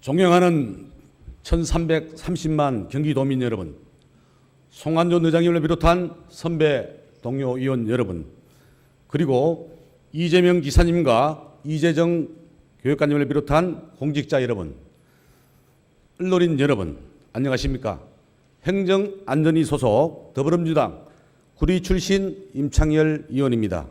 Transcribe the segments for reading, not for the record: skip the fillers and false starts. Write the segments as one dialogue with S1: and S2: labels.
S1: 존경하는 1330만 경기도민 여러분, 송한준 의장님을 비롯한 선배 동료 의원 여러분, 그리고 이재명 지사님과 이재정 교육관님을 비롯한 공직자 여러분, 언론인 여러분, 안녕하십니까? 행정안전위 소속 더불어민주당 구리 출신 임창열 의원입니다.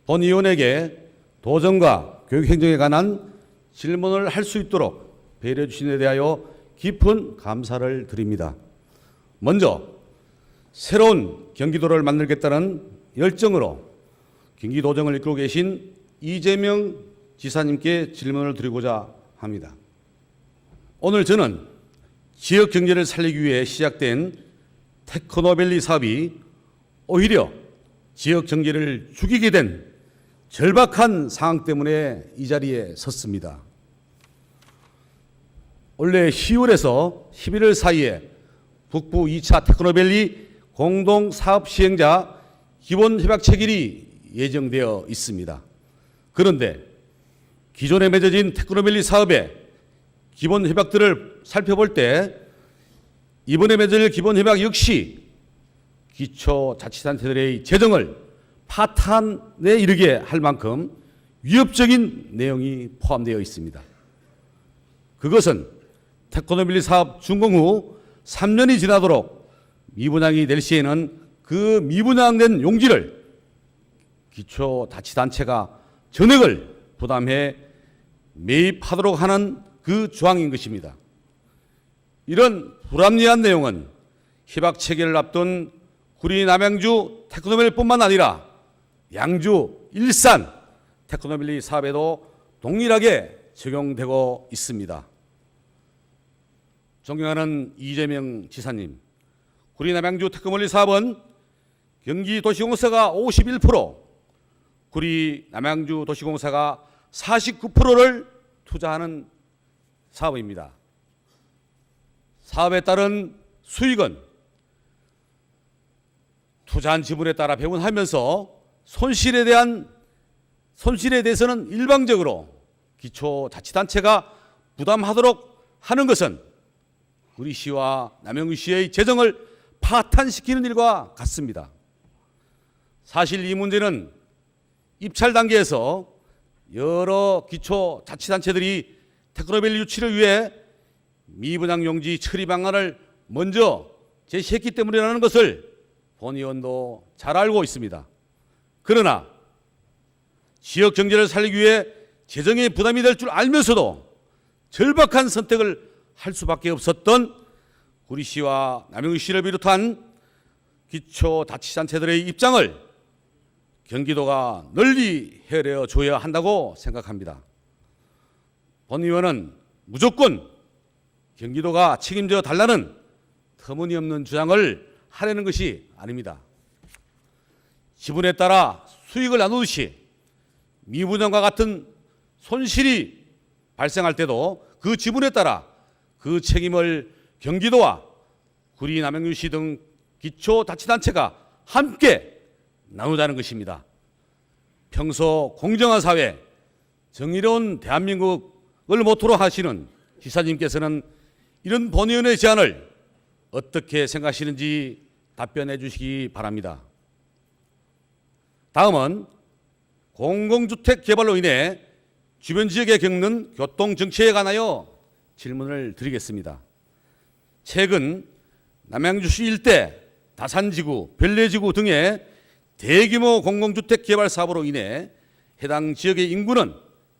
S1: 본 의원에게 도정과 교육행정에 관한 질문을 할 수 있도록 배려해 주신 데 대하여 깊은 감사를 드립니다. 먼저 새로운 경기도를 만들겠다는 열정으로 경기도정을 이끌고 계신 이재명 지사님께 질문을 드리고자 합니다. 오늘 저는 지역 경제를 살리기 위해 시작된 테크노밸리 사업이 오히려 지역 경제를 죽이게 된 절박한 상황 때문에 이 자리에 섰습니다. 올해 10월에서 11월 사이에 북부 2차 테크노밸리 공동사업 시행자 기본협약 체결이 예정되어 있습니다. 그런데 기존에 맺어진 테크노밸리 사업의 기본협약들을 살펴볼 때 이번에 맺을 기본협약 역시 기초자치단체들의 재정을 파탄에 이르게 할 만큼 위협적인 내용이 포함되어 있습니다. 그것은 테크노밸리 사업 준공 후 3년이 지나도록 미분양이 될 시에는 그 미분양된 용지를 기초자치단체가 전액을 부담해 매입하도록 하는 그 조항인 것입니다. 이런 불합리한 내용은 협약 체결을 앞둔 구리 남양주 테크노밸리뿐만 아니라 양주, 일산 테크노밸리 사업에도 동일하게 적용되고 있습니다. 존경하는 이재명 지사님, 구리 남양주 테크노밸리 사업은 경기도시공사가 51%, 구리 남양주 도시공사가 49%를 투자하는 사업입니다. 사업에 따른 수익은 투자한 지분에 따라 배분하면서 손실에 대해서는 일방적으로 기초자치단체가 부담하도록 하는 것은 구리시와 남양주시의 재정을 파탄시키는 일과 같습니다. 사실 이 문제는 입찰 단계에서 여러 기초자치단체들이 테크노밸리 유치를 위해 미분양 용지 처리 방안을 먼저 제시했기 때문이라는 것을 본 의원도 잘 알고 있습니다. 그러나 지역 경제를 살리기 위해 재정에 부담이 될 줄 알면서도 절박한 선택을 할 수밖에 없었던 구리시와 남양주시를 비롯한 기초자치단체들의 입장을 경기도가 널리 헤아려 줘야 한다고 생각합니다. 본 의원은 무조건 경기도가 책임져 달라는 터무니없는 주장을 하려는 것이 아닙니다. 지분에 따라 수익을 나누듯이 미분양과 같은 손실이 발생할 때도 그 지분에 따라 그 책임을 경기도와 구리 남양주시 등 기초자치단체가 함께 나누자는 것입니다. 평소 공정한 사회, 정의로운 대한민국을 모토로 하시는 지사님께서는 이런 본 의원의 제안을 어떻게 생각하시는지 답변해 주시기 바랍니다. 다음은 공공주택 개발로 인해 주변 지역에 겪는 교통정체에 관하여 질문을 드리겠습니다. 최근 남양주시 일대 다산지구, 별내지구 등의 대규모 공공주택 개발 사업으로 인해 해당 지역의 인구는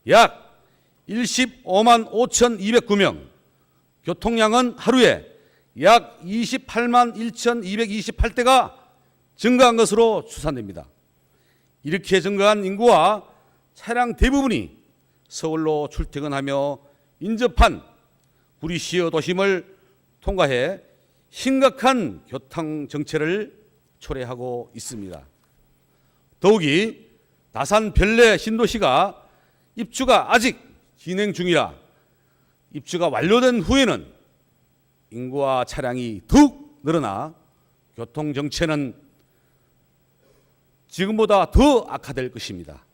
S1: 약 15만 5,209명, 교통량은 하루에 약 28만 1,228대가 증가한 것으로 추산됩니다. 이렇게 증가한 인구와 차량 대부분이 서울로 출퇴근하며 인접한 구리시의 도심을 통과해 심각한 교통 정체를 초래하고 있습니다. 더욱이 다산 별내 신도시가 입주가 아직 진행 중이라 입주가 완료된 후에는 인구와 차량이 더욱 늘어나 교통 정체는 지금보다 더 악화될 것입니다.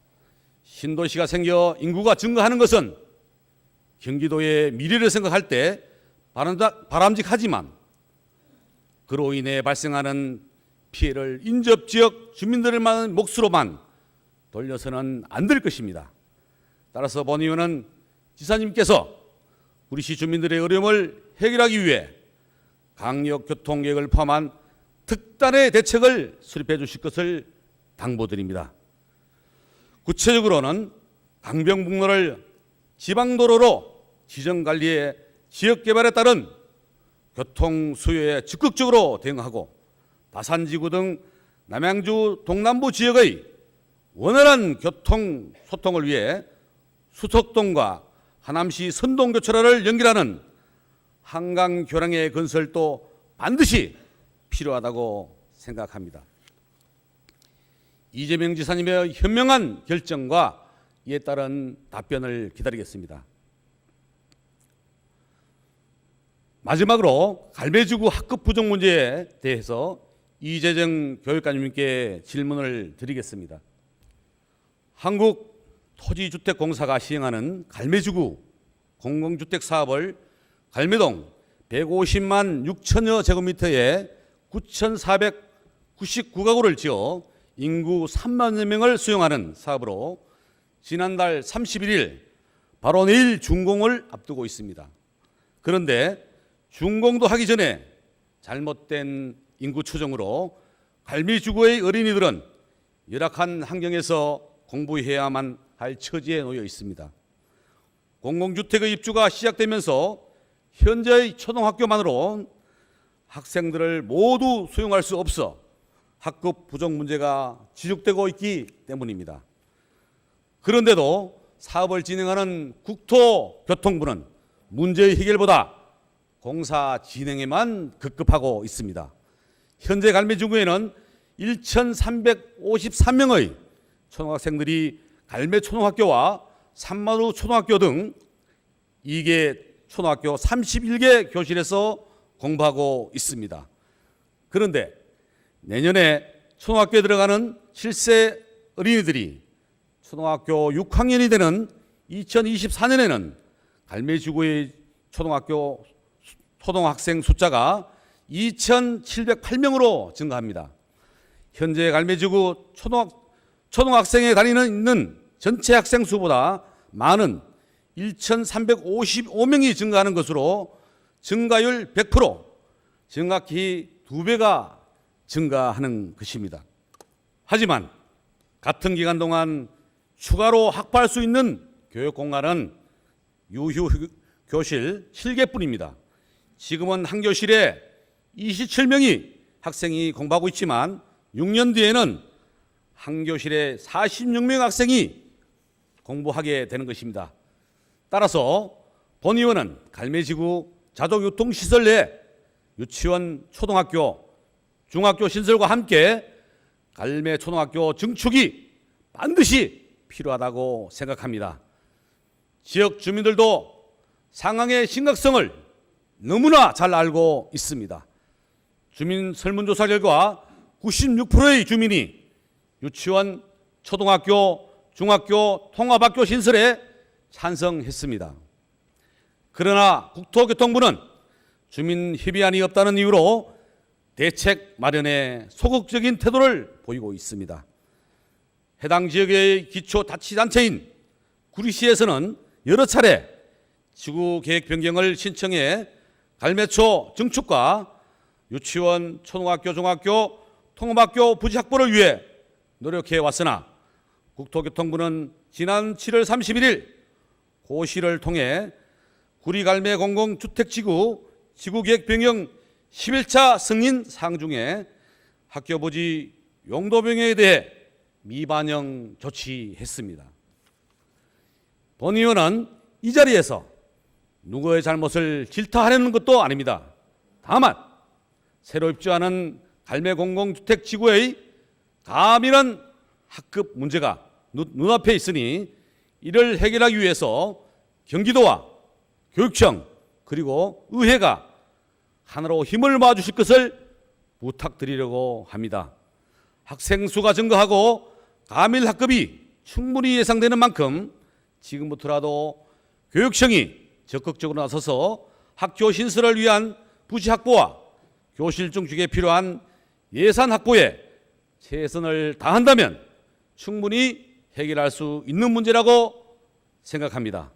S1: 신도시가 생겨 인구가 증가하는 것은 경기도의 미래를 생각할 때 바람직하지만 그로 인해 발생하는 피해를 인접지역 주민들만 몫으로만 돌려서는 안 될 것입니다. 따라서 본 의원은 지사님께서 구리시 주민들의 어려움을 해결하기 위해 강력교통계획을 포함한 특단의 대책을 수립해 주실 것을 당부드립니다. 구체적으로는 강병북로를 지방도로로 지정관리해 지역개발에 따른 교통 수요에 적극적으로 대응하고 다산지구 등 남양주 동남부 지역의 원활한 교통 소통을 위해 수석동과 하남시 선동교차로를 연결하는 한강교량의 건설도 반드시 필요하다고 생각합니다. 이재명 지사님의 현명한 결정과 이에 따른 답변을 기다리겠습니다. 마지막으로 갈매지구 학급 부족 문제에 대해서 이재정 교육감님께 질문을 드리겠습니다. 한국토지주택공사가 시행하는 갈매지구 공공주택 사업을 갈매동 150만 6천여 제곱미터에 9,499가구를 지어 인구 3만여 명을 수용하는 사업으로 지난달 31일 바로 내일 준공을 앞두고 있습니다. 그런데 준공도 하기 전에 잘못된 인구 추정으로 갈매지구의 어린이들은 열악한 환경에서 공부해야만 할 처지에 놓여 있습니다. 공공주택의 입주가 시작되면서 현재의 초등학교만으로 학생들을 모두 수용할 수 없어 학급 부족 문제가 지속되고 있기 때문입니다. 그런데도 사업을 진행하는 국토교통부는 문제의 해결보다 공사 진행에만 급급하고 있습니다. 현재 갈매지구에는 1,353명의 초등학생들이 갈매초등학교와 산마루 초등학교 등 2개 초등학교 31개 교실에서 공부하고 있습니다. 그런데 내년에 초등학교에 들어가는 7세 어린이들이 초등학교 6학년이 되는 2024년에는 갈매지구의 초등학생 숫자가 2,708명으로 증가합니다. 현재 갈매지구 초등학생에 다니는 전체 학생 수보다 많은 1,355명이 증가하는 것으로 증가율 100%, 정확히 2배가 증가하는 것입니다. 하지만 같은 기간 동안 추가로 확보할 수 있는 교육 공간은 유휴 교실 7개뿐입니다. 지금은 한 교실에 27명이 학생이 공부하고 있지만 6년 뒤에는 한 교실에 46명 학생이 공부하게 되는 것입니다. 따라서 본 의원은 갈매지구 자족유통시설 내 유치원, 초등학교, 중학교 신설과 함께 갈매초등학교 증축이 반드시 필요하다고 생각합니다. 지역 주민들도 상황의 심각성을 너무나 잘 알고 있습니다. 주민 설문조사 결과 96%의 주민이 유치원, 초등학교, 중학교, 통합학교 신설에 찬성했습니다. 그러나 국토교통부는 주민 협의안이 없다는 이유로 대책 마련에 소극적인 태도를 보이고 있습니다. 해당 지역의 기초자치단체인 구리시에서는 여러 차례 지구계획 변경을 신청해 갈매초 증축과 유치원, 초등학교, 중학교, 통합학교 부지 확보를 위해 노력해 왔으나 국토교통부는 지난 7월 31일 고시를 통해 구리갈매 공공주택지구 지구계획 변경 11차 승인 사항 중에 학교 부지 용도 변경에 대해 미반영 조치했습니다. 본 의원은 이 자리에서 누구의 잘못을 질타하려는 것도 아닙니다. 다만 새로 입주하는 갈매 공공주택지구의 가밀한 학급 문제가 눈앞에 있으니 이를 해결하기 위해서 경기도와 교육청 그리고 의회가 하나로 힘을 모아주실 것을 부탁드리려고 합니다. 학생 수가 증가하고 가밀 학급이 충분히 예상되는 만큼 지금부터라도 교육청이 적극적으로 나서서 학교 신설을 위한 부지 확보와 교실 증축에 필요한 예산 확보에 최선을 다한다면 충분히 해결할 수 있는 문제라고 생각합니다.